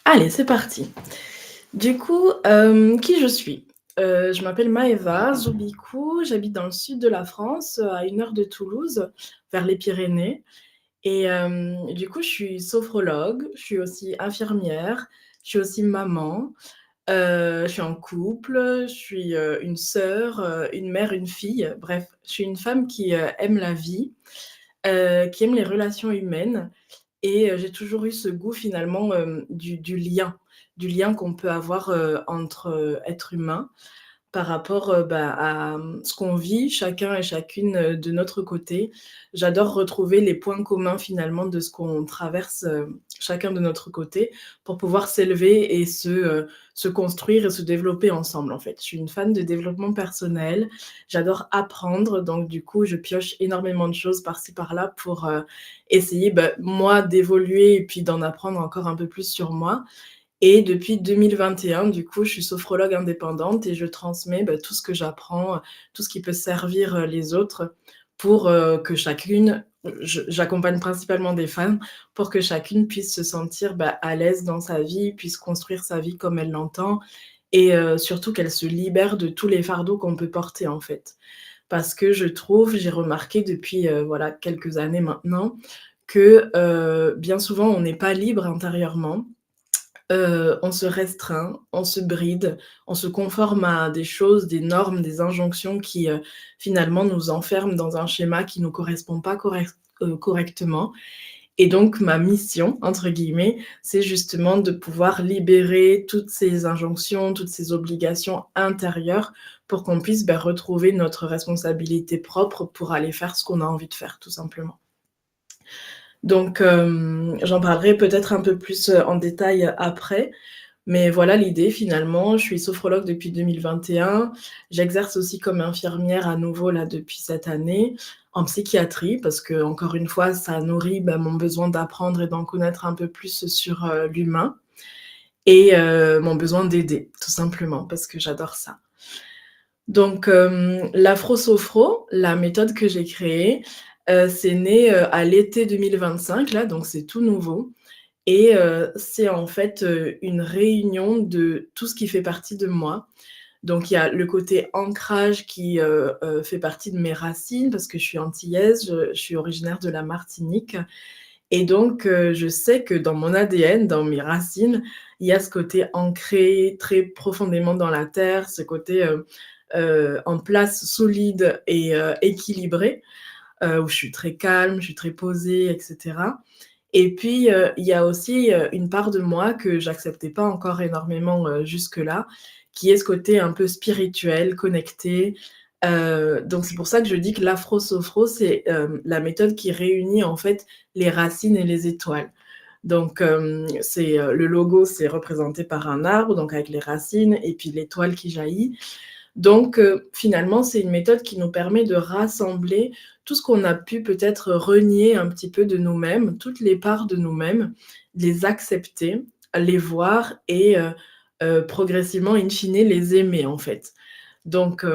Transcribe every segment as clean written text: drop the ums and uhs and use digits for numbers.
Allez, c'est parti. Du coup, qui je suis? Je m'appelle Maëva Zoubikou, j'habite dans le sud de la France, à 1 heure de Toulouse, vers les Pyrénées et du coup, je suis sophrologue, je suis aussi infirmière, je suis aussi maman, je suis en couple, je suis, une sœur, une mère, une fille. Bref, je suis une femme qui, aime la vie, qui aime les relations humaines et j'ai toujours eu ce goût finalement, du lien qu'on peut avoir, entre, êtres humains par rapport, à, ce qu'on vit chacun et chacune, de notre côté. J'adore retrouver les points communs finalement de ce qu'on traverse, chacun de notre côté pour pouvoir s'élever et se construire et se développer ensemble, en fait. Je suis une fan de développement personnel, j'adore apprendre, donc du coup, je pioche énormément de choses par-ci par-là pour, essayer, moi d'évoluer et puis d'en apprendre encore un peu plus sur moi et depuis 2021, du coup, je suis sophrologue indépendante et je transmets, tout ce que j'apprends, tout ce qui peut servir, les autres pour, que chacune j'accompagne principalement des femmes, pour que chacune puisse se sentir, à l'aise dans sa vie, puisse construire sa vie comme elle l'entend et surtout qu'elle se libère de tous les fardeaux qu'on peut porter, en fait. Parce que je trouve, j'ai remarqué depuis, voilà, quelques années maintenant que, bien souvent, on n'est pas libre intérieurement. On se restreint, on se bride, on se conforme à des choses, des normes, des injonctions qui, finalement nous enferment dans un schéma qui nous correspond pas correctement et donc ma «mission» entre guillemets, c'est justement de pouvoir libérer toutes ces injonctions, toutes ces obligations intérieures pour qu'on puisse, retrouver notre responsabilité propre pour aller faire ce qu'on a envie de faire, tout simplement. Donc j'en parlerai peut-être un peu plus, en détail, après, mais voilà l'idée finalement. Je suis sophrologue depuis 2021. J'exerce aussi comme infirmière à nouveau là depuis cette année, en psychiatrie parce que encore une fois ça nourrit, mon besoin d'apprendre et d'en connaître un peu plus sur, l'humain et mon besoin d'aider tout simplement parce que j'adore ça. Donc l'afro-sophro, la méthode que j'ai créée, c'est né, à l'été 2025 là, donc c'est tout nouveau et c'est en fait, une réunion de tout ce qui fait partie de moi. Donc il y a le côté ancrage qui, fait partie de mes racines parce que je suis antillaise, je suis originaire de la Martinique et donc je sais que dans mon ADN, dans mes racines, il y a ce côté ancré très profondément dans la terre, ce côté, en place, solide et équilibré, où je suis très calme, je suis très posée et cetera et puis, il y a aussi, une part de moi que j'acceptais pas encore énormément, jusque-là, qui est ce côté un peu spirituel, connecté. Donc c'est pour ça que je dis que l'afro-sophro, c'est, la méthode qui réunit, en fait, les racines et les étoiles. Donc c'est, le logo, c'est représenté par un arbre, donc avec les racines et puis l'étoile qui jaillit. Donc finalement, c'est une méthode qui nous permet de rassembler tout ce qu'on a pu peut-être renier un petit peu de nous-mêmes, toutes les parts de nous-mêmes, les accepter, les voir et progressivement, in fine, les aimer, en fait. Donc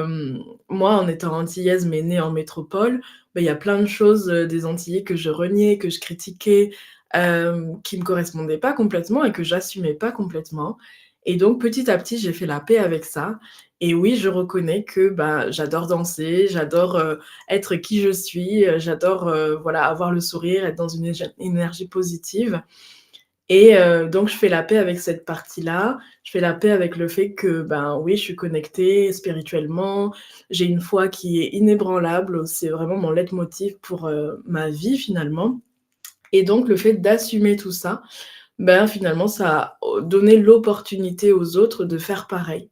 moi, en étant antillaise, mais née en métropole, il y a plein de choses, des Antillais que je reniais, que je critiquais, qui me correspondaient pas complètement et que j'assumais pas complètement et donc petit à petit, j'ai fait la paix avec ça et oui, je reconnais que, j'adore danser, j'adore, être qui je suis, j'adore, voilà, avoir le sourire, être dans une énergie positive et donc je fais la paix avec cette partie-là. Je fais la paix avec le fait que, oui, je suis connectée spirituellement, j'ai une foi qui est inébranlable, c'est vraiment mon leitmotiv pour, ma vie finalement et donc le fait d'assumer tout ça, finalement ça a donné l'opportunité aux autres de faire pareil.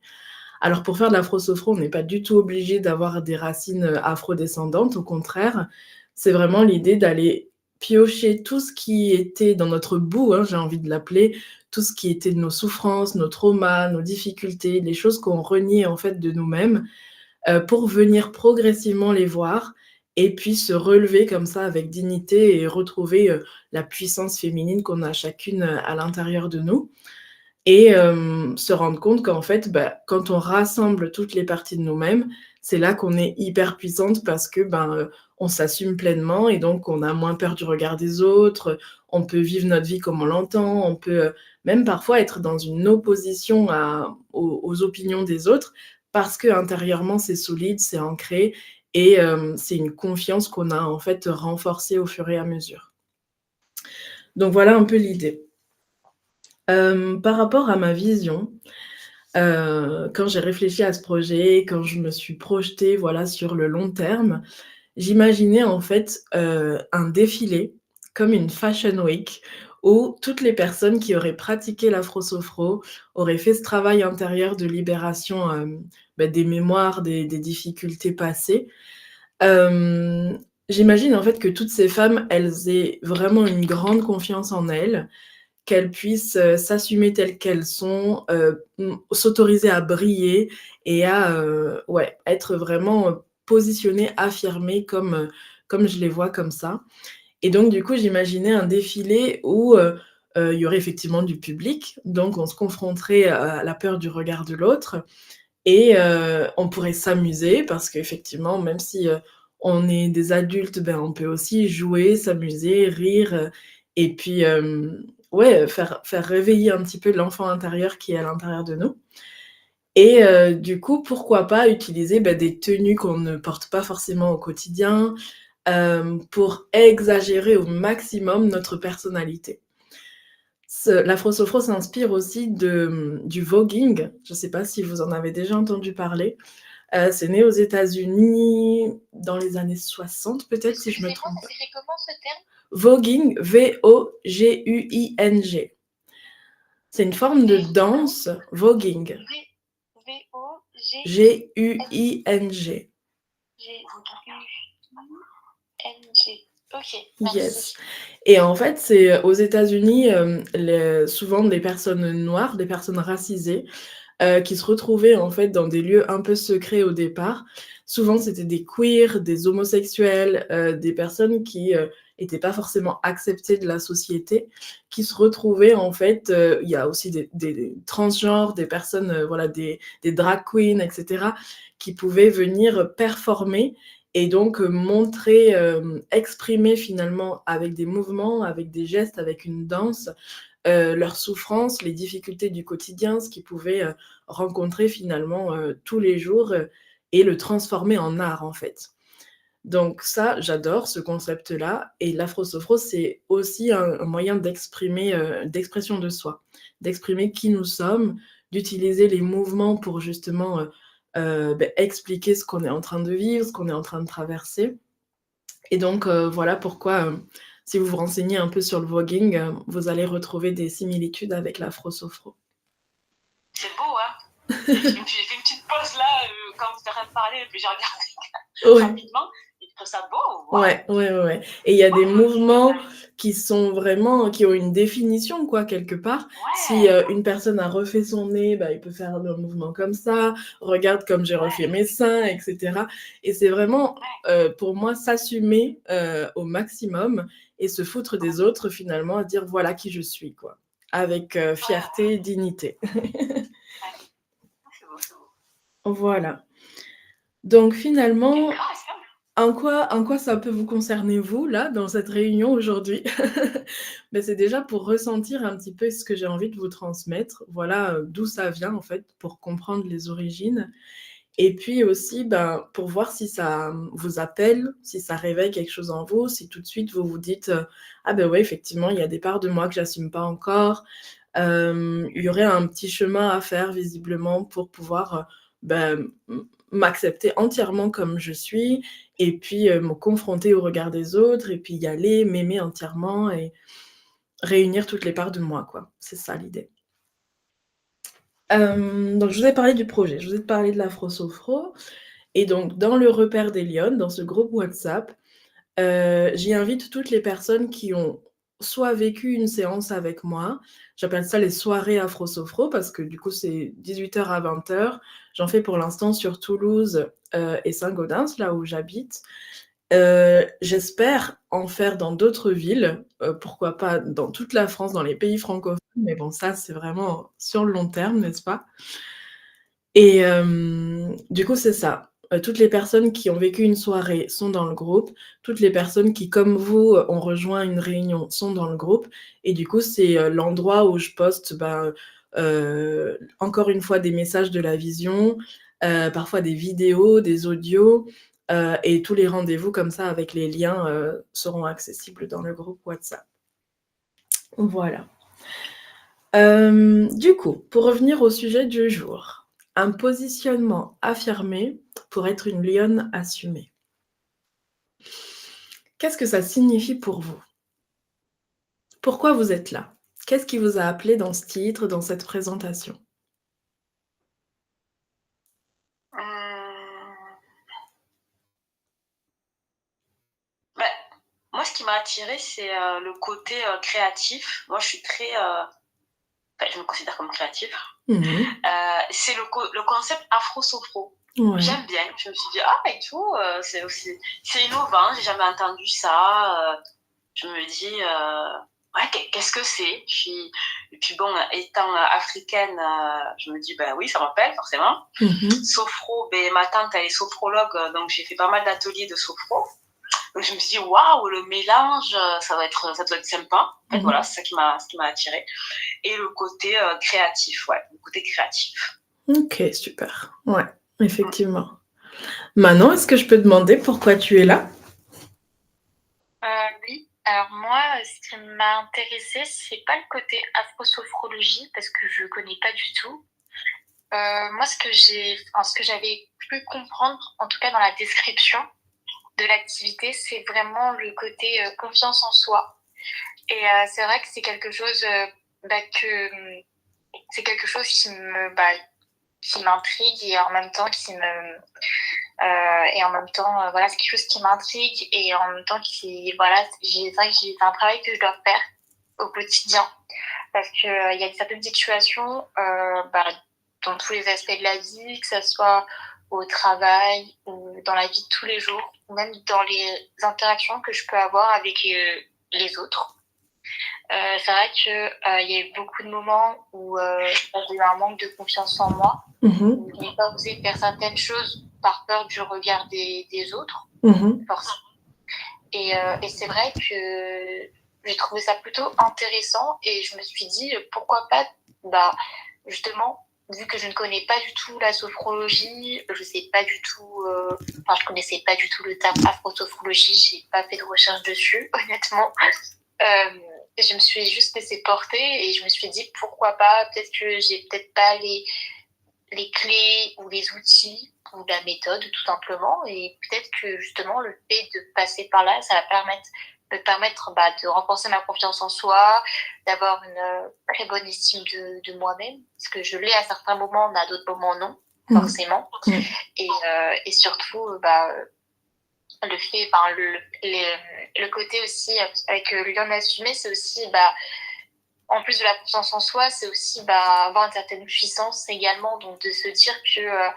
Alors pour faire de l'afro-sophro, on n'est pas du tout obligé d'avoir des racines, afro-descendantes, au contraire. C'est vraiment l'idée d'aller piocher tout ce qui était dans notre boue, hein, j'ai envie de l'appeler, tout ce qui était de nos souffrances, nos traumas, nos difficultés, les choses qu'on reniait en fait de nous-mêmes, pour venir progressivement les voir et puis se relever comme ça avec dignité et retrouver, la puissance féminine qu'on a chacune, à l'intérieur de nous et se rendre compte qu'en fait, quand on rassemble toutes les parties de nous-mêmes, c'est là qu'on est hyper puissante parce que, on s'assume pleinement et donc on a moins peur du regard des autres, on peut vivre notre vie comme on l'entend, on peut, même parfois être dans une opposition aux opinions des autres parce qu'intérieurement c'est solide, c'est ancré et c'est une confiance qu'on a en fait renforcée au fur et à mesure. Donc voilà un peu l'idée. Par rapport à ma vision, quand j'ai réfléchi à ce projet, quand je me suis projetée, voilà, sur le long terme, j'imaginais en fait, un défilé comme une fashion week où toutes les personnes qui auraient pratiqué l'afro-sophro auraient fait ce travail intérieur de libération, des mémoires, des difficultés passées. Hem, J'imagine en fait que toutes ces femmes, elles aient vraiment une grande confiance en elles, qu'elles puissent, s'assumer telles qu'elles sont, s'autoriser à briller et à, ouais, être vraiment, positionnées, affirmées comme je les vois comme ça et donc du coup, j'imaginais un défilé où, il y aurait effectivement du public, donc on se confronterait à la peur du regard de l'autre et on pourrait s'amuser parce qu'effectivement, même si, on est des adultes, ben, on peut aussi jouer, s'amuser, rire, et puis, ouais, faire réveiller un petit peu l'enfant intérieur qui est à l'intérieur de nous et du coup, pourquoi pas utiliser, des tenues qu'on ne porte pas forcément au quotidien, pour exagérer au maximum notre personnalité. L'afro-sophro s'inspire aussi du voguing. Je ne sais pas si vous en avez déjà entendu parler. C'est né aux États-Unis dans les années 60 peut-être si je me trompe pas. Ça s'écrit comment ce terme? Voguing, Voguing. C'est une forme de danse, voguing. V-O-G-G-U-N-G. Guing. OK, Yes. merci. Et en fait, c'est aux États-Unis, souvent des personnes noires, des personnes racisées, qui se retrouvaient en fait dans des lieux un peu secrets au départ. Souvent, c'était des queers, des homosexuels, des personnes qui, étaient pas forcément acceptées de la société, qui se retrouvaient en fait, il y a aussi des transgenres, des personnes, voilà, des drag queens et cetera, qui pouvaient venir performer et donc montrer, exprimer finalement avec des mouvements, avec des gestes, avec une danse, leurs souffrances, les difficultés du quotidien, ce qu'ils pouvaient, rencontrer finalement, tous les jours, et le transformer en art, en fait. Donc ça, j'adore ce concept-là et l'afro-sophro, c'est aussi un moyen d'exprimer, d'expression de soi, d'exprimer qui nous sommes, d'utiliser les mouvements pour justement, expliquer ce qu'on est en train de vivre, ce qu'on est en train de traverser et donc voilà pourquoi, si vous vous renseignez un peu sur le voguing, vous allez retrouver des similitudes avec l'afro-sophro. C'est beau, hein? J'ai fait une petite pause là, quand vous êtes en train de parler, puis j'ai regardé Ouais. rapidement et je trouve ça beau, waouh! Ouais, ouais, ouais, ouais et il y a des Waouh, mouvements génial! qui ont une définition quoi, quelque part. Si, Ouais, une personne a refait son nez, il peut faire un mouvement comme ça. Regarde comme j'ai refait ouais, mes seins et cetera et c'est vraiment, ouais. pour moi s'assumer, au maximum et se foutre des autres finalement, à dire: «Voilà qui je suis» quoi, avec, Ouais, ouais, fierté et dignité. ouais. Ah, c'est beau, c'est beau. Voilà. Donc Quelle finalement, grâce, hein! en quoi ça peut vous concerner vous, là, dans cette réunion aujourd'hui? C'est déjà pour ressentir un petit peu ce que j'ai envie de vous transmettre. Voilà, d'où ça vient en fait, pour comprendre les origines et puis aussi, pour voir si ça, vous appelle, si ça réveille quelque chose en vous, si tout de suite vous vous dites, «Ah ouais, effectivement, il y a des parts de moi que j'assume pas encore». Il y aurait un petit chemin à faire visiblement pour pouvoir, m'accepter entièrement comme je suis et puis, me confronter au regard des autres et puis y aller, m'aimer entièrement et réunir toutes les parts de moi, quoi. C'est ça l'idée. Donc je vous ai parlé du projet, je vous ai parlé de l'Afro-Sophro et donc dans le repère des lionnes, dans ce groupe WhatsApp, j'y invite toutes les personnes qui ont soit vécu une séance avec moi, j'appelle ça les soirées afro-sophro parce que du coup c'est 18h à 20h. J'en fais pour l'instant sur Toulouse, et Saint-Gaudens, là où j'habite. J'espère en faire dans d'autres villes, pourquoi pas dans toute la France, dans les pays francophones, mais bon ça c'est vraiment sur le long terme, n'est-ce pas? Et du coup c'est ça. toutes les personnes qui ont vécu une soirée sont dans le groupe. Toutes les personnes qui, comme vous, ont rejoint une réunion sont dans le groupe et du coup, c'est, l'endroit où je poste, encore une fois des messages de la vision, parfois des vidéos, des audios, et tous les rendez-vous comme ça avec les liens, seront accessibles dans le groupe WhatsApp. Voilà. Du coup, pour revenir au sujet du jour, un positionnement affirmé pour être une lionne assumée. Qu'est-ce que ça signifie pour vous? Pourquoi vous êtes là? Qu'est-ce qui vous a appelé dans ce titre, dans cette présentation? Moi, ce qui m'a attirée, c'est le côté créatif. Moi, je suis très... je me considère comme créative. C'est le concept afro-sophro. Ouais. J'aime bien. Je me suis dit, et tout, c'est innovant, j'ai jamais entendu ça. Je me dis, qu'est-ce que c'est? Et puis bon, étant africaine, je me dis, oui, ça m'appelle forcément. Sophro, ma tante, elle est sophrologue, donc j'ai fait pas mal d'ateliers de sophro. Donc je me suis dit, waouh, le mélange, ça doit être sympa. En fait, voilà, c'est ça qui m'a attirée. Et le côté créatif, le côté créatif. Ok, super. Ouais, effectivement. Manon, est-ce que je peux demander pourquoi tu es là? Oui. Alors moi, ce qui m'a intéressée, c'est pas le côté afrosophrologie, parce que je connais pas du tout. Moi, ce que j'avais pu comprendre, en tout cas dans la description de l'activité, c'est vraiment le côté confiance en soi. Et c'est vrai que c'est quelque chose qui m'intrigue et en même temps c'est quelque chose qui m'intrigue et en même temps c'est vrai que j'ai un travail que je dois faire au quotidien parce que il y a certaines situations dans tous les aspects de la vie, que ça soit au travail ou dans la vie de tous les jours ou même dans les interactions que je peux avoir avec les autres. C'est vrai que y a eu beaucoup de moments où j'ai eu un manque de confiance en moi. Où je n'ai pas osé faire certaines choses par peur du regard des autres, forcément. Et c'est vrai que j'ai trouvé ça plutôt intéressant et je me suis dit pourquoi pas, justement, vu que je ne connais pas du tout la sophrologie, je sais pas du tout, je connaissais pas du tout le terme afrosophrologie, j'ai pas fait de recherche dessus, honnêtement. Je me suis juste laissée porter et je me suis dit pourquoi pas, peut-être que j'ai peut-être pas les clés ou les outils ou la méthode tout simplement et peut-être que justement le fait de passer par là ça va me permettre de renforcer ma confiance en soi, d'avoir une très bonne estime de moi-même parce que je l'ai à certains moments mais à d'autres moments non forcément. Et surtout le fait le côté aussi avec Lyon assumé, c'est aussi en plus de la confiance en soi, c'est aussi avoir une certaine puissance également, donc de se dire que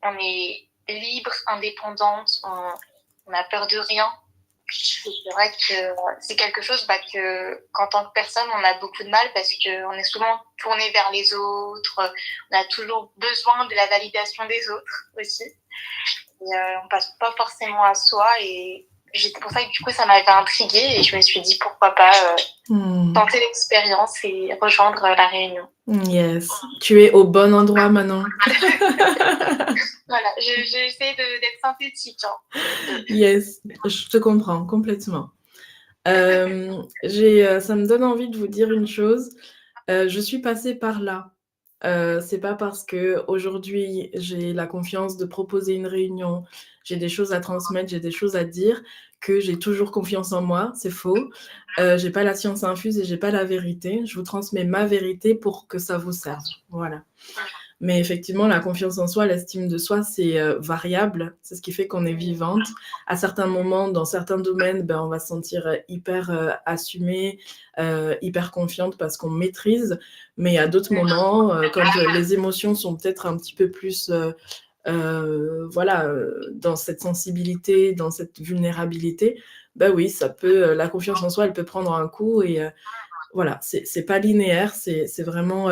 on est libre, indépendante, on a peur de rien. C'est vrai que c'est quelque chose qu'en tant que personne, on a beaucoup de mal parce qu'on est souvent tourné vers les autres, on a toujours besoin de la validation des autres aussi. Et on passe pas forcément à soi et c'est pour ça que du coup ça m'avait intriguée et je me suis dit pourquoi pas tenter l'expérience et rejoindre la réunion. Yes, tu es au bon endroit Manon. Voilà, j'essaie d'être synthétique. Yes, je te comprends complètement. Ça me donne envie de vous dire une chose. Je suis passée par là. C'est pas parce qu'aujourd'hui j'ai la confiance de proposer une réunion, j'ai des choses à transmettre, j'ai des choses à dire, que j'ai toujours confiance en moi. C'est faux. J'ai pas la science infuse et j'ai pas la vérité. Je vous transmets ma vérité pour que ça vous serve. Voilà. Mais effectivement, la confiance en soi, l'estime de soi, c'est variable. C'est ce qui fait qu'on est vivante. À certains moments, dans certains domaines, on va se sentir hyper assumée, hyper confiante parce qu'on maîtrise. Mais à d'autres moments, quand les émotions sont peut-être un petit peu plus dans cette sensibilité, dans cette vulnérabilité, oui, ça peut, la confiance en soi, elle peut prendre un coup et voilà, c'est pas linéaire, c'est vraiment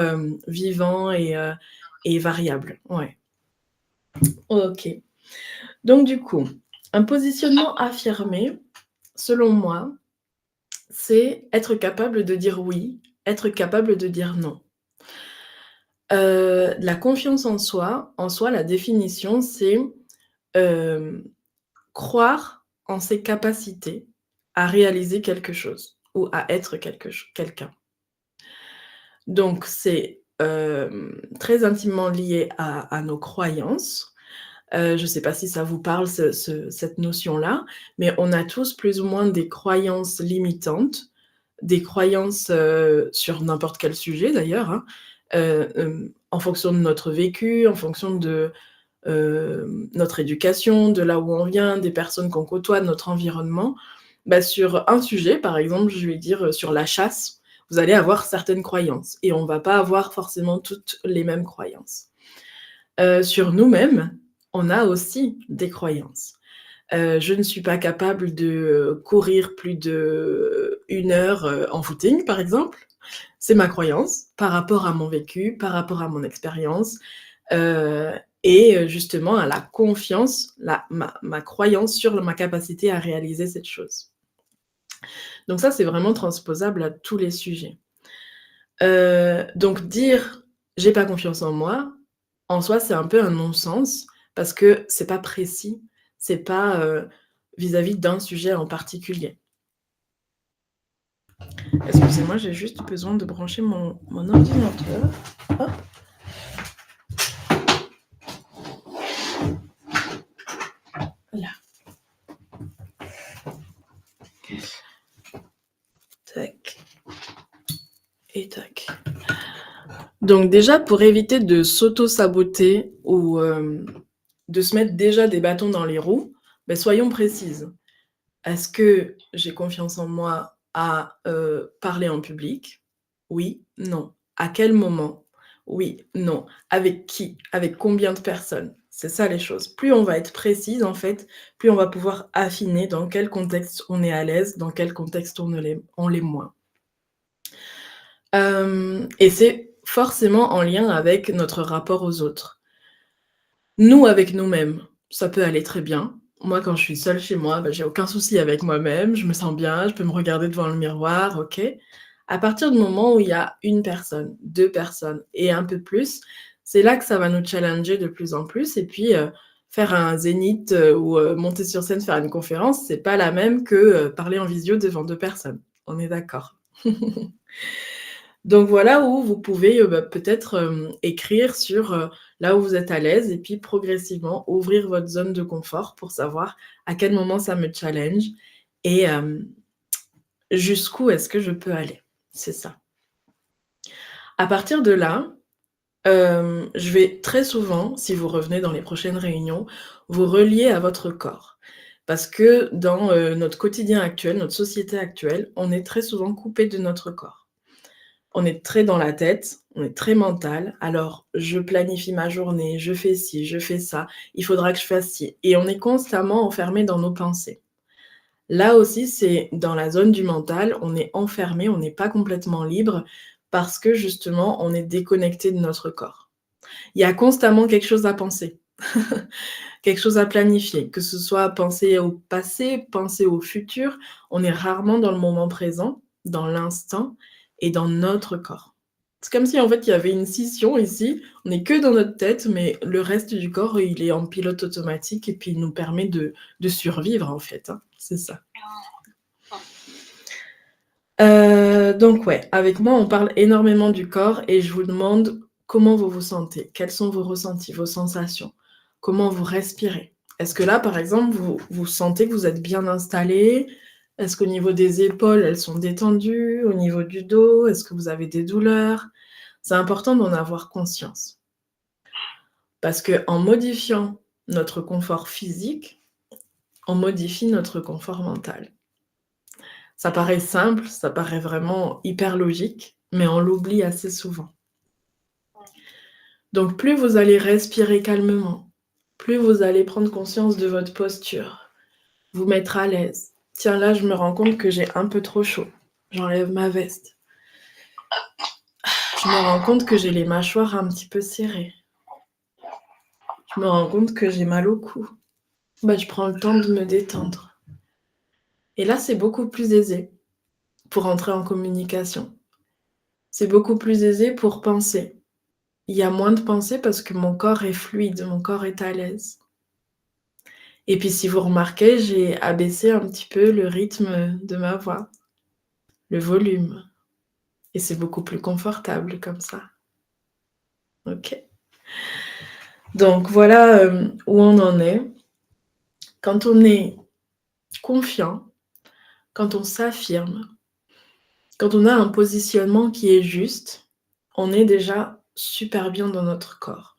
vivant et variable. Ouais. Ok. Donc du coup, un positionnement affirmé, selon moi, c'est être capable de dire oui, être capable de dire non. La confiance en soi, la définition, c'est, croire en ses capacités à réaliser quelque chose ou à être quelqu'un. Donc c'est, très intimement lié à nos croyances. Je ne sais pas si ça vous parle cette notion-là, mais on a tous plus ou moins des croyances limitantes, des croyances, sur n'importe quel sujet d'ailleurs, hein, en fonction de notre vécu, en fonction de, notre éducation, de là où on vient, des personnes qu'on côtoie, de notre environnement. Bah, sur un sujet, par exemple, je vais dire, sur la chasse, vous allez avoir certaines croyances et on va pas avoir forcément toutes les mêmes croyances. Sur nous-mêmes, on a aussi des croyances. Je ne suis pas capable de courir plus d'1 heure, en footing, par exemple. C'est ma croyance par rapport à mon vécu, par rapport à mon expérience, et justement à la confiance, ma croyance sur ma capacité à réaliser cette chose. Donc ça, c'est vraiment transposable à tous les sujets. Donc dire: «J'ai pas confiance en moi», en soi, c'est un peu un non-sens parce que c'est pas précis, c'est pas, vis-à-vis d'un sujet en particulier. Excusez-moi, j'ai juste besoin de brancher mon ordinateur. Hop. Là. Tac. Et tac. Donc déjà, pour éviter de s'auto-saboter ou de se mettre déjà des bâtons dans les roues, soyons précises. Est-ce que j'ai confiance en moi à parler en public? Oui, non. À quel moment? Oui, non. Avec qui? Avec combien de personnes? C'est ça les choses. Plus on va être précise, en fait, plus on va pouvoir affiner dans quel contexte on est à l'aise, dans quel contexte on l'est moins. Et c'est forcément en lien avec notre rapport aux autres. Nous, avec nous-mêmes, ça peut aller très bien. Moi, quand je suis seule chez moi, j'ai aucun souci avec moi-même, je me sens bien, je peux me regarder devant le miroir, OK. À partir du moment où il y a 1 personne, 2 personnes et un peu plus, c'est là que ça va nous challenger de plus en plus et puis, faire un zénith, ou, monter sur scène, faire une conférence, c'est pas la même que, parler en visio devant 2 personnes. On est d'accord? Donc voilà où vous pouvez, peut-être, écrire sur, là où vous êtes à l'aise et puis progressivement ouvrir votre zone de confort pour savoir à quel moment ça me challenge et jusqu'où est-ce que je peux aller? C'est ça. À partir de là, je vais très souvent, si vous revenez dans les prochaines réunions, vous relier à votre corps. Parce que dans, notre quotidien actuel, notre société actuelle, on est très souvent coupé de notre corps. On est très dans la tête, on est très mental. Alors, je planifie ma journée, je fais ci, je fais ça, il faudra que je fasse ci et on est constamment enfermé dans nos pensées. Là aussi, c'est dans la zone du mental, on est enfermé, on n'est pas complètement libre parce que justement, on est déconnecté de notre corps. Il y a constamment quelque chose à penser, quelque chose à planifier, que ce soit penser au passé, penser au futur. On est rarement dans le moment présent, dans l'instant et dans notre corps. C'est comme si en fait il y avait une scission ici, on n'est que dans notre tête, mais le reste du corps, il est en pilote automatique et puis il nous permet de survivre en fait, hein, c'est ça. Donc ouais, avec moi on parle énormément du corps et je vous demande comment vous vous sentez? Quels sont vos ressentis, vos sensations? Comment vous respirez? Est-ce que là, par exemple, vous sentez que vous êtes bien installé? Est-ce qu'au niveau des épaules, elles sont détendues? Au niveau du dos, est-ce que vous avez des douleurs? C'est important d'en avoir conscience. Parce qu'en modifiant notre confort physique, on modifie notre confort mental. Ça paraît simple, ça paraît vraiment hyper logique, mais on l'oublie assez souvent. Donc plus vous allez respirer calmement, plus vous allez prendre conscience de votre posture, vous mettre à l'aise. Tiens, là, je me rends compte que j'ai un peu trop chaud. J'enlève ma veste. Je me rends compte que j'ai les mâchoires un petit peu serrées. Je me rends compte que j'ai mal au cou. Je prends le temps de me détendre. Et là, c'est beaucoup plus aisé pour entrer en communication. C'est beaucoup plus aisé pour penser. Il y a moins de pensée parce que mon corps est fluide, mon corps est à l'aise. Et puis si vous remarquez, j'ai abaissé un petit peu le rythme de ma voix, le volume. Et c'est beaucoup plus confortable comme ça. Ok. Donc voilà où on en est. Quand on est confiant, quand on s'affirme, quand on a un positionnement qui est juste, on est déjà super bien dans notre corps.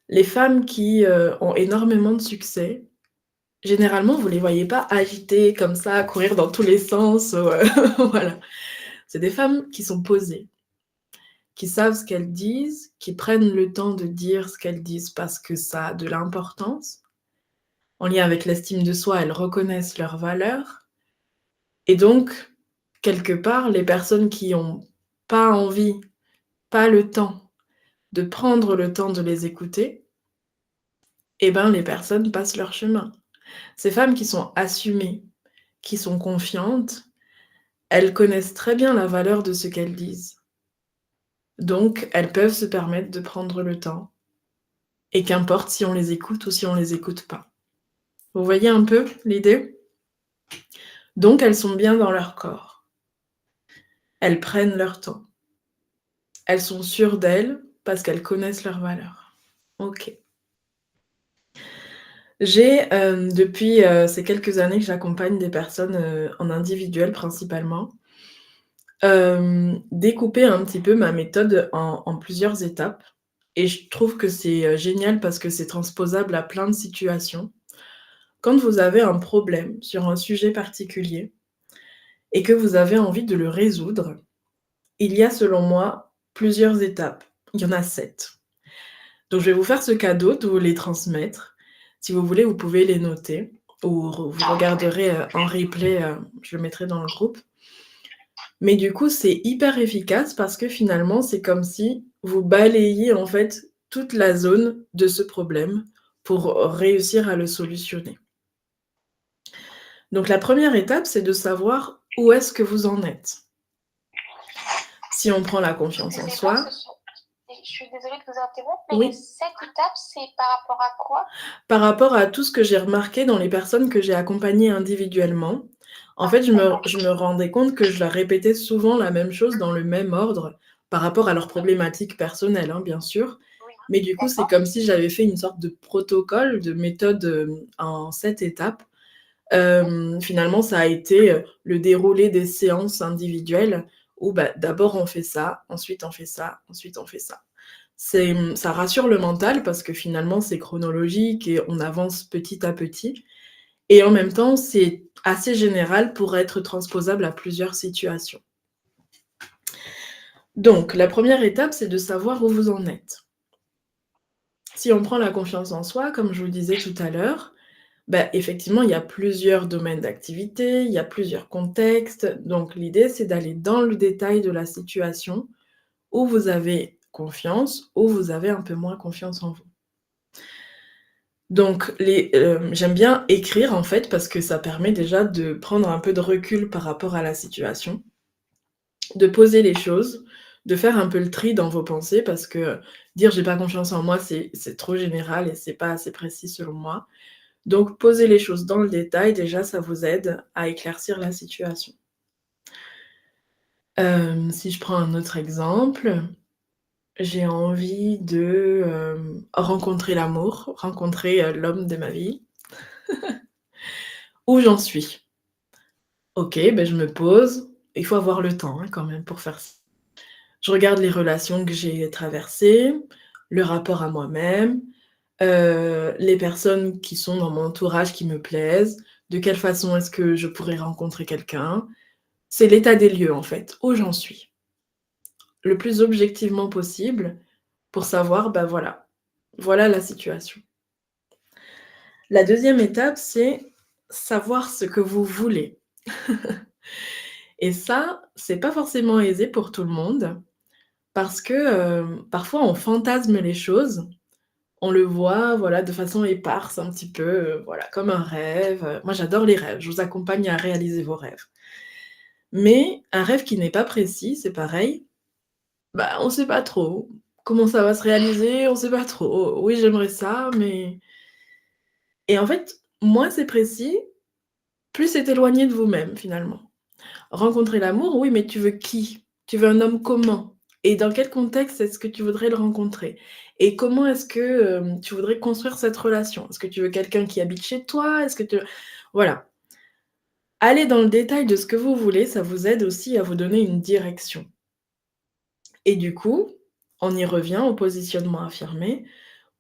Les femmes qui ont énormément de succès, généralement, vous ne les voyez pas agitées comme ça, courir dans tous les sens. Voilà. C'est des femmes qui sont posées, qui savent ce qu'elles disent, qui prennent le temps de dire ce qu'elles disent parce que ça a de l'importance. En lien avec l'estime de soi, elles reconnaissent leurs valeurs. Et donc, quelque part, les personnes qui n'ont pas envie, pas le temps de prendre le temps de les écouter, eh ben, les personnes passent leur chemin. Ces femmes qui sont assumées, qui sont confiantes, elles connaissent très bien la valeur de ce qu'elles disent. Donc, elles peuvent se permettre de prendre le temps. Et qu'importe si on les écoute ou si on les écoute pas. Vous voyez un peu l'idée ? Donc, elles sont bien dans leur corps. Elles prennent leur temps. Elles sont sûres d'elles parce qu'elles connaissent leurs valeurs. Ok. J'ai, depuis ces quelques années que j'accompagne des personnes en individuel principalement, découpé un petit peu ma méthode en plusieurs étapes. Et je trouve que c'est génial parce que c'est transposable à plein de situations. Quand vous avez un problème sur un sujet particulier et que vous avez envie de le résoudre, il y a selon moi plusieurs étapes. Il y en a 7. Donc je vais vous faire ce cadeau de vous les transmettre. Si vous voulez, vous pouvez les noter ou vous regarderez en replay, je le mettrai dans le groupe. Mais du coup, c'est hyper efficace parce que finalement, c'est comme si vous balayiez en fait toute la zone de ce problème pour réussir à le solutionner. Donc la première étape, c'est de savoir où est-ce que vous en êtes. Si on prend la confiance en soi... Je suis désolée de vous interrompre, mais oui. Cette étape, c'est par rapport à quoi ? Par rapport à tout ce que j'ai remarqué dans les personnes que j'ai accompagnées individuellement. En fait, je me rendais compte que je leur répétais souvent la même chose dans le même ordre par rapport à leurs problématiques personnelles, hein, bien sûr. Oui. Mais du coup, c'est comme si j'avais fait une sorte de protocole, de méthode en 7 étapes. Finalement, ça a été le déroulé des séances individuelles où d'abord on fait ça, ensuite on fait ça, ensuite on fait ça. Ça rassure le mental parce que finalement c'est chronologique et on avance petit à petit. Et en même temps, c'est assez général pour être transposable à plusieurs situations. Donc, la première étape, c'est de savoir où vous en êtes. Si on prend la confiance en soi, comme je vous le disais tout à l'heure, effectivement, il y a plusieurs domaines d'activité, il y a plusieurs contextes. Donc, l'idée, c'est d'aller dans le détail de la situation où vous avez confiance, où vous avez un peu moins confiance en vous. Donc, j'aime bien écrire, en fait, parce que ça permet déjà de prendre un peu de recul par rapport à la situation, de poser les choses, de faire un peu le tri dans vos pensées, parce que dire « j'ai pas confiance en moi », c'est trop général et c'est pas assez précis selon moi. Donc, poser les choses dans le détail, déjà, ça vous aide à éclaircir la situation. Si je prends un autre exemple, j'ai envie de rencontrer l'amour, rencontrer l'homme de ma vie. Où j'en suis? Ok, je me pose. Il faut avoir le temps quand même pour faire ça. Je regarde les relations que j'ai traversées, le rapport à moi-même, les personnes qui sont dans mon entourage qui me plaisent, de quelle façon est-ce que je pourrais rencontrer quelqu'un. C'est l'état des lieux, en fait, où j'en suis. Le plus objectivement possible pour savoir, voilà la situation. La deuxième étape, c'est savoir ce que vous voulez. Et ça, c'est pas forcément aisé pour tout le monde, parce que parfois on fantasme les choses, on le voit, voilà, de façon éparse un petit peu, voilà, comme un rêve. Moi, j'adore les rêves, je vous accompagne à réaliser vos rêves. Mais un rêve qui n'est pas précis, c'est pareil, bah, on sait pas trop comment ça va se réaliser, on sait pas trop. Oui, j'aimerais ça, mais et en fait, moins c'est précis, plus c'est éloigné de vous-même, finalement. Rencontrer l'amour, oui, mais tu veux qui? Tu veux un homme comment? Et dans quel contexte est-ce que tu voudrais le rencontrer? Et comment est-ce que, tu voudrais construire cette relation? Est-ce que tu veux quelqu'un qui habite chez toi? Est-ce que tu voilà. Aller dans le détail de ce que vous voulez, ça vous aide aussi à vous donner une direction. Et du coup, on y revient au positionnement affirmé.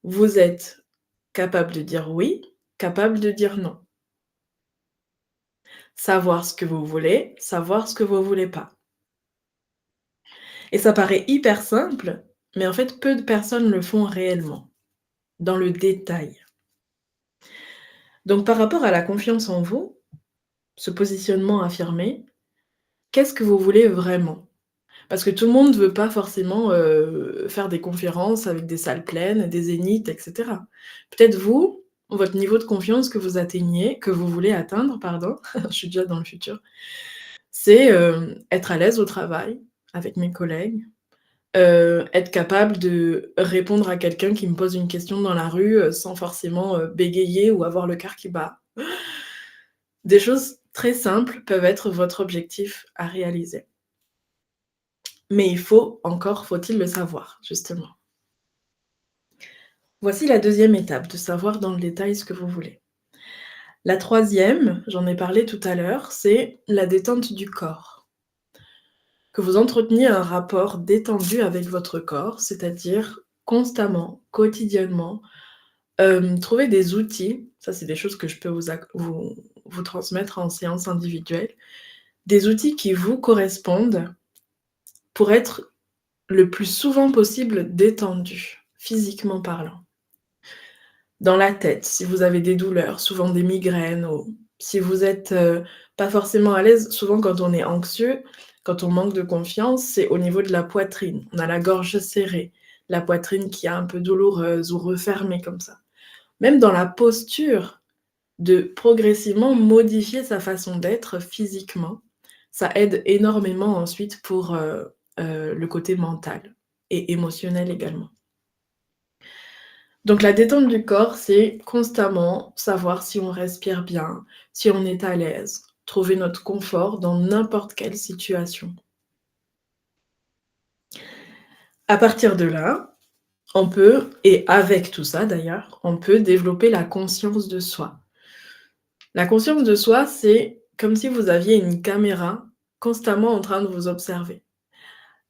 Vous êtes capable de dire oui, capable de dire non. Savoir ce que vous voulez, savoir ce que vous voulez pas. Et ça paraît hyper simple, mais en fait, peu de personnes le font réellement, dans le détail. Donc par rapport à la confiance en vous, ce positionnement affirmé, qu'est-ce que vous voulez vraiment? Parce que tout le monde ne veut pas forcément, faire des conférences avec des salles pleines, des zéniths et cetera. Peut-être vous, votre niveau de confiance que vous voulez atteindre, pardon, je suis déjà dans le futur, c'est, être à l'aise au travail, avec mes collègues, être capable de répondre à quelqu'un qui me pose une question dans la rue, sans forcément, bégayer ou avoir le cœur qui bat. Des choses très simples peuvent être votre objectif à réaliser. Mais faut-il le savoir, justement. Voici la 2e étape, de savoir dans le détail ce que vous voulez. La 3e, j'en ai parlé tout à l'heure, c'est la détente du corps. Que vous entreteniez un rapport détendu avec votre corps, c'est-à-dire constamment, quotidiennement, trouver des outils, ça c'est des choses que je peux vous transmettre en séance individuelle, des outils qui vous correspondent pour être le plus souvent possible détendu, physiquement parlant. Dans la tête, si vous avez des douleurs, souvent des migraines ou si vous êtes, pas forcément à l'aise, souvent quand on est anxieux, quand on manque de confiance, c'est au niveau de la poitrine. On a la gorge serrée, la poitrine qui est un peu douloureuse ou refermée comme ça. Même dans la posture, de progressivement modifier sa façon d'être physiquement, ça aide énormément ensuite pour, le côté mental et émotionnel également. Donc la détente du corps, c'est constamment savoir si on respire bien, si on est à l'aise, trouver notre confort dans n'importe quelle situation. À partir de là, on peut, et avec tout ça d'ailleurs, on peut développer la conscience de soi. La conscience de soi, c'est comme si vous aviez une caméra constamment en train de vous observer.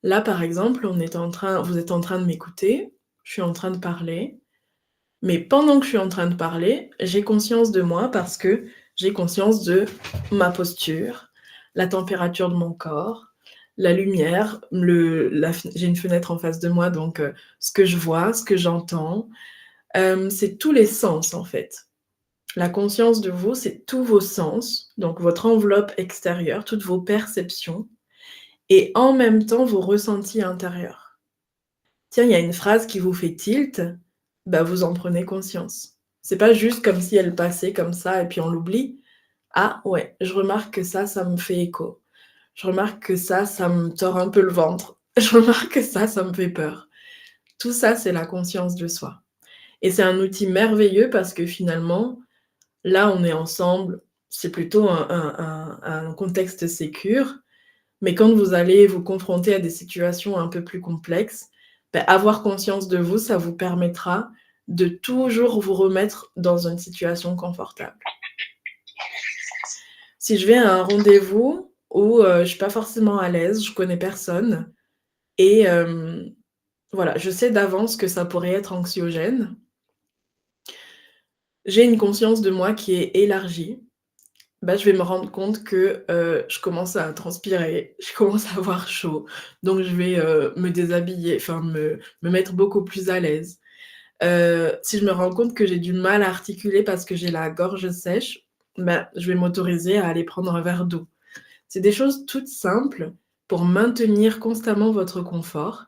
Là, par exemple, vous êtes en train de m'écouter, je suis en train de parler, mais pendant que je suis en train de parler, j'ai conscience de moi parce que j'ai conscience de ma posture, la température de mon corps, la lumière, j'ai une fenêtre en face de moi, donc ce que je vois, ce que j'entends, c'est tous les sens, en fait. La conscience de vous, c'est tous vos sens, donc votre enveloppe extérieure, toutes vos perceptions et en même temps vos ressentis intérieurs. Tiens, il y a une phrase qui vous fait tilt, bah, vous en prenez conscience. C'est pas juste comme si elle passait comme ça et puis on l'oublie. Ah ouais, je remarque que ça me fait écho. Je remarque que ça me tord un peu le ventre. Je remarque que ça me fait peur. Tout ça, c'est la conscience de soi. Et c'est un outil merveilleux parce que finalement, là, on est ensemble, c'est plutôt un contexte sécure, mais quand vous allez vous confronter à des situations un peu plus complexes, avoir conscience de vous, ça vous permettra de toujours vous remettre dans une situation confortable. Si je vais à un rendez-vous où, je suis pas forcément à l'aise, je connais personne et voilà, je sais d'avance que ça pourrait être anxiogène. J'ai une conscience de moi qui est élargie. Je vais me rendre compte que, je commence à transpirer, je commence à avoir chaud, donc je vais, me déshabiller, enfin me mettre beaucoup plus à l'aise. Si je me rends compte que j'ai du mal à articuler parce que j'ai la gorge sèche, je vais m'autoriser à aller prendre un verre d'eau. C'est des choses toutes simples pour maintenir constamment votre confort,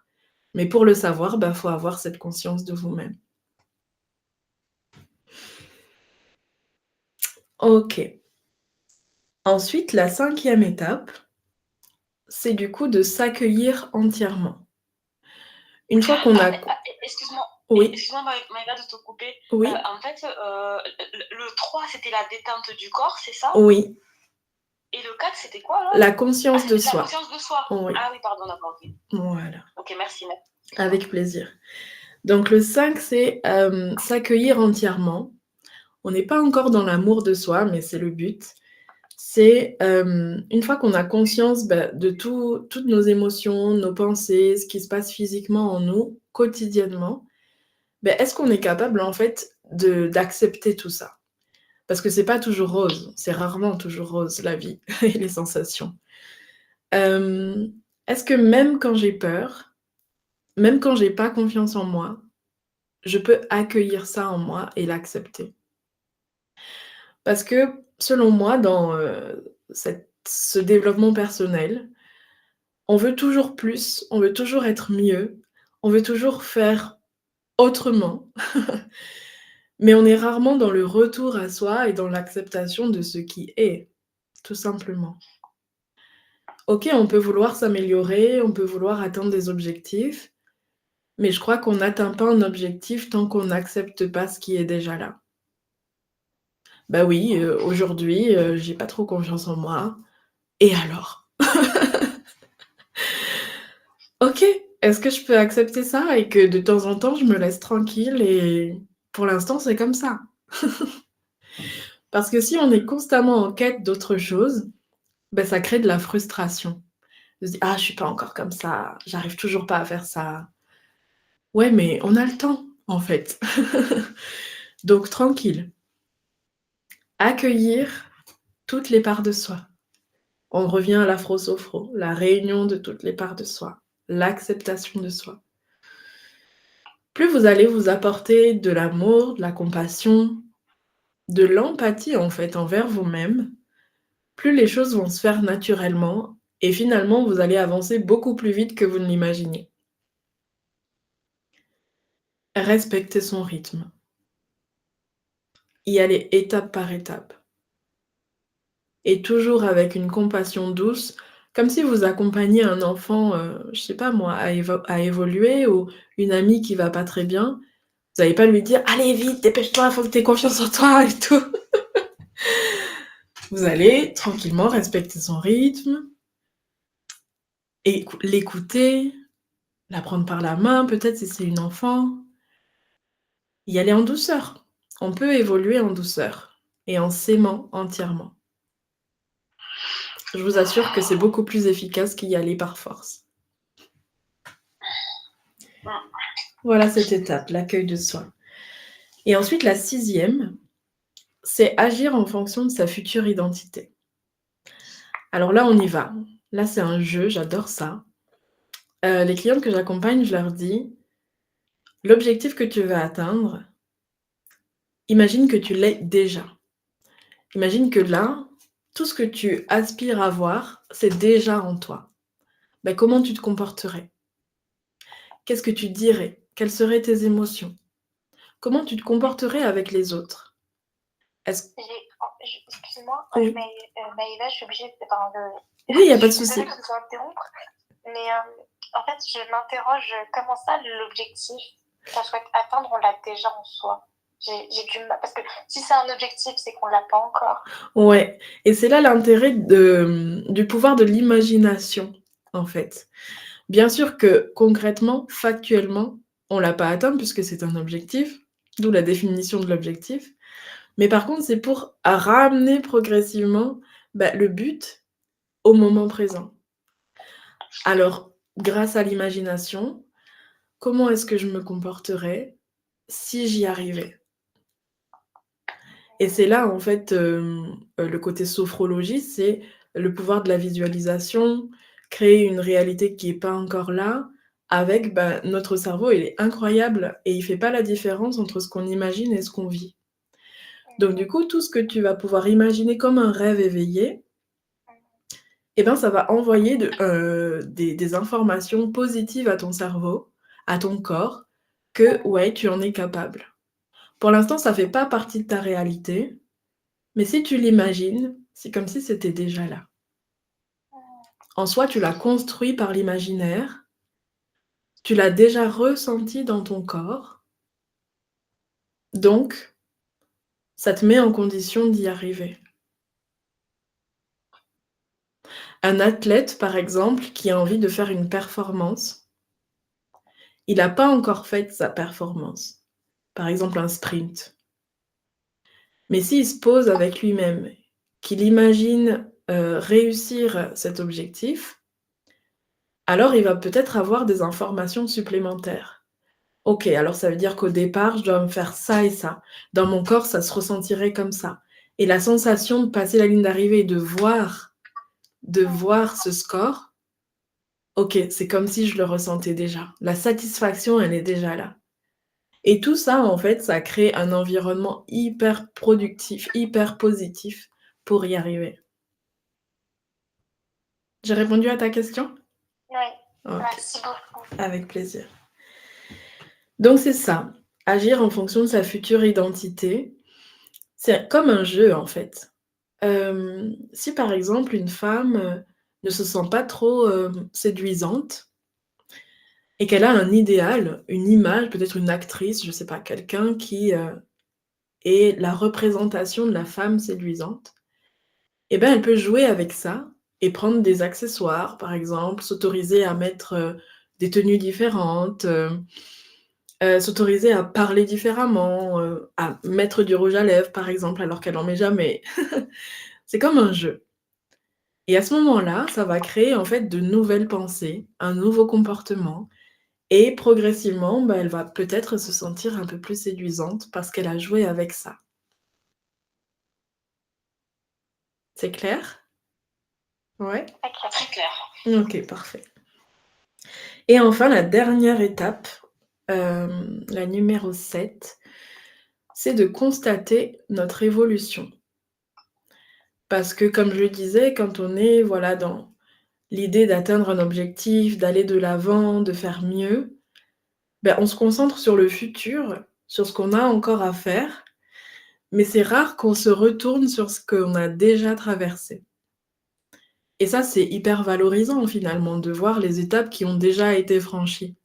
mais pour le savoir, faut avoir cette conscience de vous-même. OK. Ensuite, la 5e étape, c'est du coup de s'accueillir entièrement. Une fois qu'on a Excuse-moi. Oui. Excuse-moi, Maëva, de te couper. Oui. En fait, le 3, c'était la détente du corps, c'est ça? Oui. Et le 4, c'était quoi, là? La conscience de soi. La conscience de soi. Oui. Ah oui, pardon, d'accord. OK. Voilà. OK, merci. Avec plaisir. Donc le 5, c'est s'accueillir entièrement. On n'est pas encore dans l'amour de soi, mais c'est le but. C'est une fois qu'on a conscience de toutes nos émotions, nos pensées, ce qui se passe physiquement en nous, quotidiennement, est-ce qu'on est capable en fait d'accepter tout ça? Parce que c'est pas toujours rose, c'est rarement toujours rose la vie et les sensations. Est-ce que même quand j'ai peur, même quand j'ai pas confiance en moi, je peux accueillir ça en moi et l'accepter? Parce que selon moi, dans ce développement personnel, on veut toujours plus, on veut toujours être mieux, on veut toujours faire autrement, mais on est rarement dans le retour à soi et dans l'acceptation de ce qui est, tout simplement. OK, on peut vouloir s'améliorer, on peut vouloir atteindre des objectifs, mais je crois qu'on n'atteint pas un objectif tant qu'on n'accepte pas ce qui est déjà là. Bah oui, aujourd'hui, j'ai pas trop confiance en moi, et alors? OK, est-ce que je peux accepter ça et que de temps en temps, je me laisse tranquille et pour l'instant, c'est comme ça? Parce que si on est constamment en quête d'autre chose, ça crée de la frustration. On se dit: «Ah, je suis pas encore comme ça, j'arrive toujours pas à faire ça». Ouais, mais on a le temps, en fait. Donc tranquille. Accueillir toutes les parts de soi. On revient à l'afro-sophro, la réunion de toutes les parts de soi, l'acceptation de soi. Plus vous allez vous apporter de l'amour, de la compassion, de l'empathie en fait envers vous-même, plus les choses vont se faire naturellement et finalement vous allez avancer beaucoup plus vite que vous ne l'imaginez. Respecter son rythme. Y aller étape par étape. Et toujours avec une compassion douce, comme si vous accompagniez un enfant, je sais pas moi, à évoluer ou une amie qui va pas très bien. Vous allez pas lui dire: «Allez vite, dépêche-toi, faut que tu aies confiance en toi et tout». Vous allez tranquillement respecter son rythme et l'écouter, la prendre par la main, peut-être si c'est une enfant. Y aller en douceur. On peut évoluer en douceur et en s'aimant entièrement. Je vous assure que c'est beaucoup plus efficace qu'y aller par force. Voilà cette étape, l'accueil de soi. Et ensuite, la 6e, c'est agir en fonction de sa future identité. Alors là, on y va. Là, c'est un jeu, j'adore ça. Les clientes que j'accompagne, je leur dis: «L'objectif que tu veux atteindre, imagine que tu l'aies déjà. Imagine que là, tout ce que tu aspires à voir, c'est déjà en toi. Comment tu te comporterais? Qu'est-ce que tu dirais? Quelles seraient tes émotions? Comment tu te comporterais avec les autres? Est-ce Excuse-moi, Oui. Maëva, je suis obligée Oui, il y a pas de souci. Je suis désolée de vous interrompre, mais en fait, je m'interroge, comment ça, l'objectif qu'on souhaite atteindre, on l'a déjà en soi? J'ai du mal parce que si c'est un objectif, c'est qu'on l'a pas encore. Ouais, et c'est là l'intérêt du pouvoir de l'imagination, en fait. Bien sûr que concrètement, factuellement, on l'a pas atteint puisque c'est un objectif, d'où la définition de l'objectif. Mais par contre, c'est pour ramener progressivement, le but au moment présent. Alors, grâce à l'imagination, comment est-ce que je me comporterais si j'y arrivais? Et c'est là, en fait, le côté sophrologie, c'est le pouvoir de la visualisation, créer une réalité qui est pas encore là avec, notre cerveau, il est incroyable et il fait pas la différence entre ce qu'on imagine et ce qu'on vit. Donc du coup, tout ce que tu vas pouvoir imaginer comme un rêve éveillé, ça va envoyer des informations positives à ton cerveau, à ton corps, que ouais, tu en es capable. Pour l'instant, ça fait pas partie de ta réalité, Mais si tu l'imagines, c'est comme si c'était déjà là. En soi, tu l'as construit par l'imaginaire, tu l'as déjà ressenti dans ton corps, donc ça te met en condition d'y arriver. Un athlète, par exemple, qui a envie de faire une performance, il n'a pas encore fait sa performance. Par exemple, un sprint. Mais s'il se pose avec lui-même, qu'il imagine réussir cet objectif, alors il va peut-être avoir des informations supplémentaires. OK, alors ça veut dire qu'au départ, je dois me faire ça et ça. Dans mon corps, ça se ressentirait comme ça. Et la sensation de passer la ligne d'arrivée et de voir ce score, OK, c'est comme si je le ressentais déjà. La satisfaction, elle est déjà là. Et tout ça, en fait, ça crée un environnement hyper productif, hyper positif pour y arriver. J'ai répondu à ta question? Oui, OK. merci beaucoup. Avec plaisir. Donc c'est ça, agir en fonction de sa future identité. C'est comme un jeu, en fait. Si par exemple une femme, ne se sent pas trop, séduisante et qu'elle a un idéal, une image, peut-être une actrice, je sais pas, quelqu'un qui, est la représentation de la femme séduisante, et ben, elle peut jouer avec ça et prendre des accessoires, par exemple, s'autoriser à mettre, des tenues différentes, s'autoriser à parler différemment, à mettre du rouge à lèvres, par exemple, alors qu'elle en met jamais. C'est comme un jeu. Et à ce moment-là, ça va créer en fait de nouvelles pensées, un nouveau comportement et progressivement, bah, elle va peut-être se sentir un peu plus séduisante parce qu'elle a joué avec ça. C'est clair? Ouais? Très clair. OK, parfait. Et enfin, la dernière étape, la numéro 7, c'est de constater notre évolution. Parce que comme je le disais, quand on est, voilà, dans l'idée d'atteindre un objectif, d'aller de l'avant, de faire mieux, ben, on se concentre sur le futur, sur ce qu'on a encore à faire, mais c'est rare qu'on se retourne sur ce qu'on a déjà traversé. Et ça, c'est hyper valorisant finalement de voir les étapes qui ont déjà été franchies.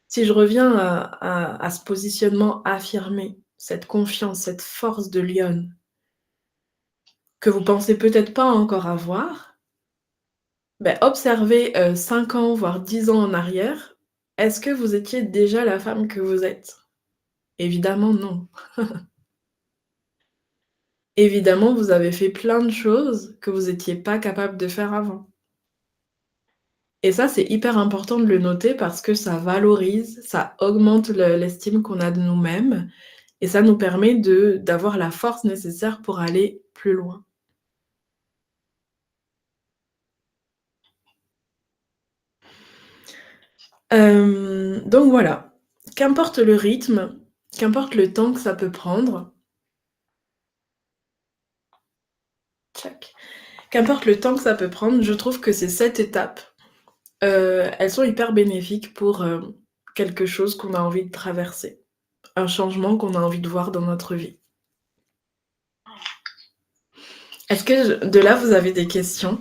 Si je reviens à ce positionnement affirmé, cette confiance, cette force de lionne, que vous pensez peut-être pas encore avoir, ben, observez, 5 ans, voire 10 ans en arrière, est-ce que vous étiez déjà la femme que vous êtes? Évidemment non. Évidemment, vous avez fait plein de choses que vous étiez pas capable de faire avant. Et ça, c'est hyper important de le noter parce que ça valorise, ça augmente l'estime qu'on a de nous-mêmes et ça nous permet d'avoir la force nécessaire pour aller plus loin. Donc voilà, qu'importe le rythme, qu'importe le temps que ça peut prendre, qu'importe le temps que ça peut prendre, je trouve que ces 7 étapes, elles sont hyper bénéfiques pour, quelque chose qu'on a envie de traverser, un changement qu'on a envie de voir dans notre vie. Est-ce que de là, vous avez des questions?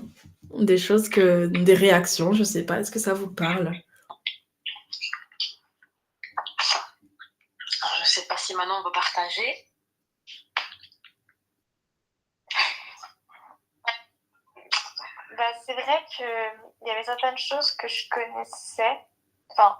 Des choses des réactions, je sais pas, est-ce que ça vous parle? Alors, je sais pas si Manon veut partager. Bah, c'est vrai qu'il y avait certaines choses que je connaissais. Enfin,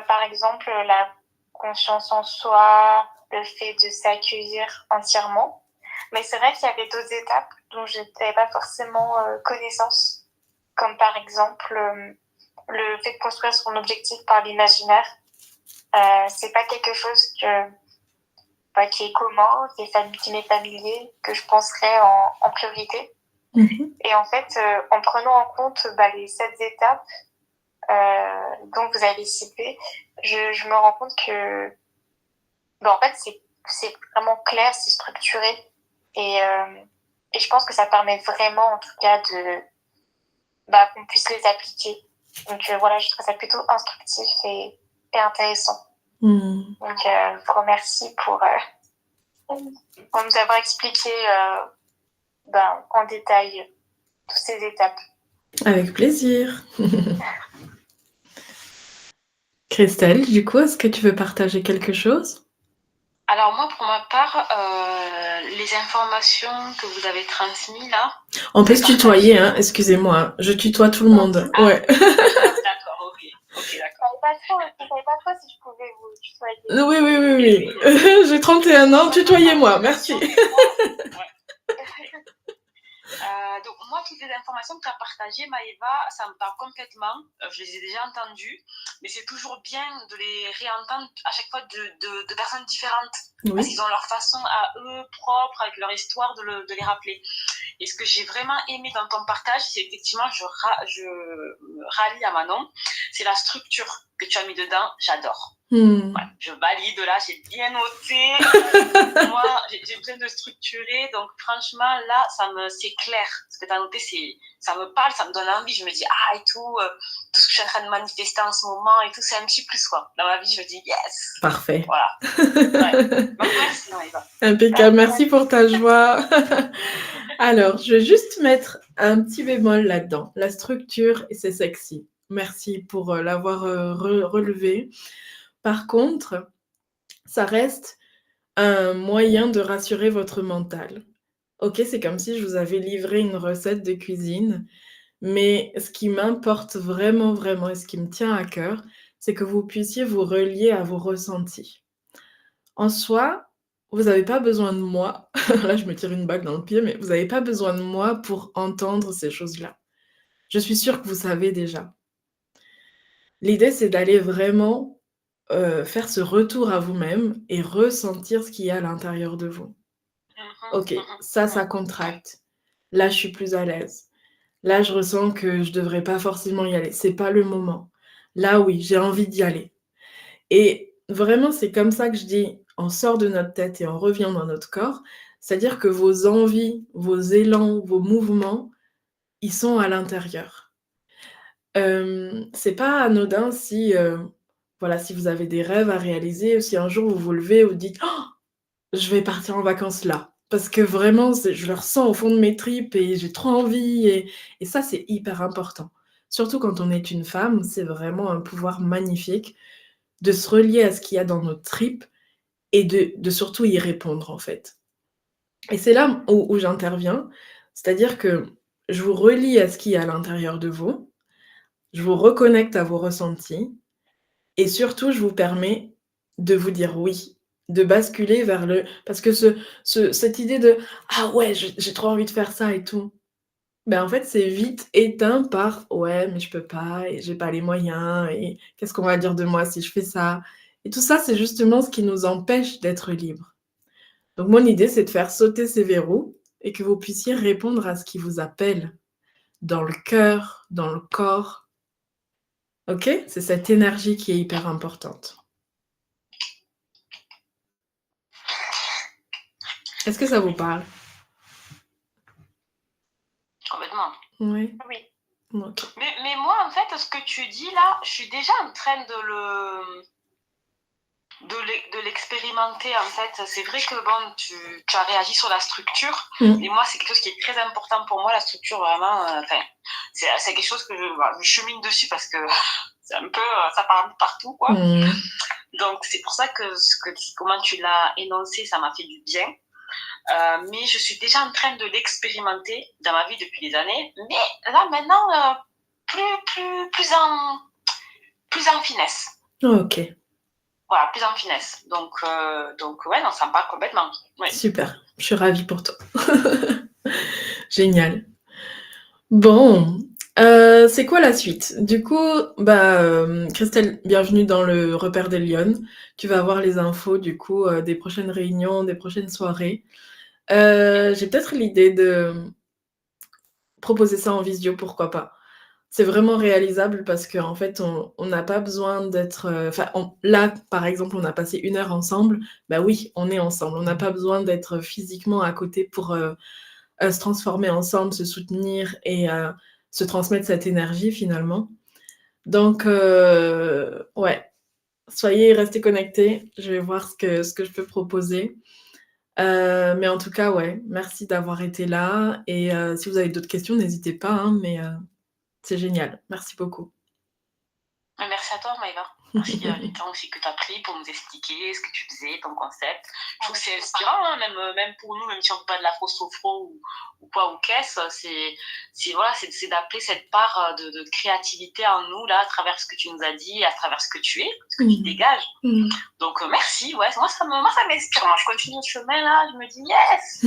par exemple, la confiance en soi, le fait de s'accueillir entièrement. Mais c'est vrai qu'il y avait d'autres étapes dont je n'avais pas forcément connaissance, comme par exemple le fait de construire son objectif par l'imaginaire. C'est pas quelque chose qui est commun, qui m'est familier, que je penserais en priorité. Mmh. Et en fait, en prenant en compte les 7 étapes dont vous avez cité, je me rends compte que en fait, c'est vraiment clair, c'est structuré. Et je pense que ça permet vraiment, en tout cas, qu'on puisse les appliquer. Donc voilà, je trouve ça plutôt instructif et intéressant. Mmh. Donc je vous remercie pour On nous avoir expliqué en détail toutes ces étapes. Avec plaisir. Christelle, du coup, est-ce que tu veux partager quelque chose? Alors moi, pour ma part, les informations que vous avez transmises là... On peut se tutoyer, hein, excusez-moi. Je tutoie tout le monde. Ah, ouais. D'accord, ok, d'accord. Je savais pas trop si je pouvais vous tutoyer. Oui. J'ai 31 ans, tutoyez-moi, merci. Donc moi, toutes les informations que tu as partagées, Maëva, ça me parle complètement. Je les ai déjà entendues, mais c'est toujours bien de les réentendre à chaque fois de personnes différentes. Oui. Parce qu'ils ont leur façon à eux, propre, avec leur histoire, de les rappeler. Et ce que j'ai vraiment aimé dans ton partage, c'est effectivement, je me rallie à Manon, c'est la structure que tu as mis dedans, j'adore. Ouais, je valide, là, j'ai bien noté. Moi, j'ai besoin de structurer. Donc, franchement, là, c'est clair. Ce que tu as noté, ça me parle, ça me donne envie. Je me dis, tout ce que je suis en train de manifester en ce moment et tout, c'est un petit plus, quoi. Dans ma vie, je me dis, yes. Parfait. Voilà. Ouais. Donc, merci, Maëva. Impeccable. Merci pour ta joie. Alors, je vais juste mettre un petit bémol là-dedans. La structure, c'est sexy. Merci pour l'avoir relevé. Par contre, ça reste un moyen de rassurer votre mental. Ok, c'est comme si je vous avais livré une recette de cuisine, mais ce qui m'importe vraiment, vraiment, et ce qui me tient à cœur, c'est que vous puissiez vous relier à vos ressentis. En soi, vous n'avez pas besoin de moi, là je me tire une balle dans le pied, mais vous n'avez pas besoin de moi pour entendre ces choses-là. Je suis sûre que vous savez déjà. L'idée, c'est d'aller vraiment faire ce retour à vous-même et ressentir ce qu'il y a à l'intérieur de vous. Ok, ça contracte. Là, je suis plus à l'aise. Là, je ressens que je devrais pas forcément y aller. C'est pas le moment. Là, oui, j'ai envie d'y aller. Et vraiment, c'est comme ça que je dis, on sort de notre tête et on revient dans notre corps. C'est-à-dire que vos envies, vos élans, vos mouvements, ils sont à l'intérieur. C'est pas anodin si, si vous avez des rêves à réaliser, ou si un jour vous vous levez, vous dites: «Oh, je vais partir en vacances là». Parce que vraiment, je le ressens au fond de mes tripes et j'ai trop envie et ça, c'est hyper important. Surtout quand on est une femme, c'est vraiment un pouvoir magnifique de se relier à ce qu'il y a dans nos tripes et de surtout y répondre, en fait. Et c'est là où j'interviens, c'est-à-dire que je vous relie à ce qu'il y a à l'intérieur de vous, je vous reconnecte à vos ressentis et surtout, je vous permets de vous dire oui, de basculer vers le parce que cette idée de: «Ah ouais, j'ai trop envie de faire ça et tout», en fait, c'est vite éteint par: «Ouais, mais je peux pas et j'ai pas les moyens et qu'est-ce qu'on va dire de moi si je fais ça?» et tout ça, c'est justement ce qui nous empêche d'être libres. Donc mon idée, c'est de faire sauter ces verrous et que vous puissiez répondre à ce qui vous appelle dans le cœur, dans le corps. OK? C'est cette énergie qui est hyper importante. Est-ce que ça vous parle? Complètement. Oui. Okay. Mais moi, en fait, ce que tu dis là, je suis déjà en train de l'expérimenter, en fait. C'est vrai que bon, tu as réagi sur la structure, et moi, c'est quelque chose qui est très important pour moi, la structure, vraiment. C'est quelque chose que je chemine dessus parce que c'est un peu, ça part partout, quoi. Donc, c'est pour ça que comment tu l'as énoncé, ça m'a fait du bien. Mais je suis déjà en train de l'expérimenter dans ma vie depuis des années. Mais là, maintenant, plus en finesse. Ok. Voilà, plus en finesse. Donc ouais, non, ça me parle complètement. Ouais. Super, je suis ravie pour toi. Génial. Bon, c'est quoi la suite? Du coup, Christelle, bienvenue dans le Repère des Lyonnes. Tu vas avoir les infos, du coup, des prochaines réunions, des prochaines soirées. J'ai peut-être l'idée de proposer ça en visio, pourquoi pas. C'est vraiment réalisable parce qu'en fait, on n'a pas besoin d'être... là, par exemple, on a passé 1 heure ensemble. Oui, on est ensemble. On n'a pas besoin d'être physiquement à côté pour se transformer ensemble, se soutenir et se transmettre cette énergie, finalement. Donc, ouais, restez connectés. Je vais voir ce que je peux proposer. Mais en tout cas, ouais, merci d'avoir été là et si vous avez d'autres questions, n'hésitez pas, hein, mais c'est génial. Merci beaucoup. Merci à toi, Maëva. Merci du temps aussi que tu as pris pour nous expliquer ce que tu faisais, ton concept. Je trouve que c'est inspirant, hein, même pour nous, même si on ne fait pas de l'afro-sophro ou quoi, ou qu'est-ce, c'est d'appeler cette part de créativité en nous, là, à travers ce que tu nous as dit, à travers ce que tu es, ce que tu dégages. Donc, merci, ouais, moi, ça m'inspire. Moi, je continue le chemin, là, je me dis, yes!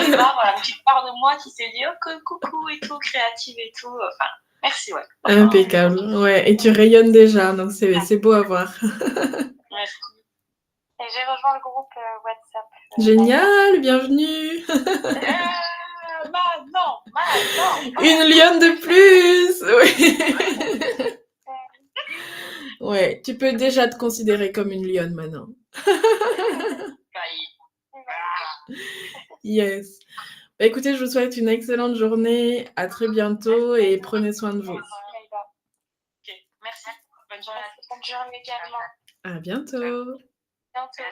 Voilà, une petite part de moi qui s'est dit, oh, coucou et tout, créative et tout, enfin... Merci, ouais. Impeccable, ouais. Et tu rayonnes déjà, donc c'est beau à voir. Merci. Et j'ai rejoint le groupe WhatsApp. Génial, bienvenue. Non. Une lionne de plus. Oui. Ouais, tu peux déjà te considérer comme une lionne maintenant. Yes. Bah, écoutez, je vous souhaite une excellente journée. À très bientôt et prenez soin de vous. Ok, merci. Bonne journée. Bonne journée également. À bientôt. Bientôt.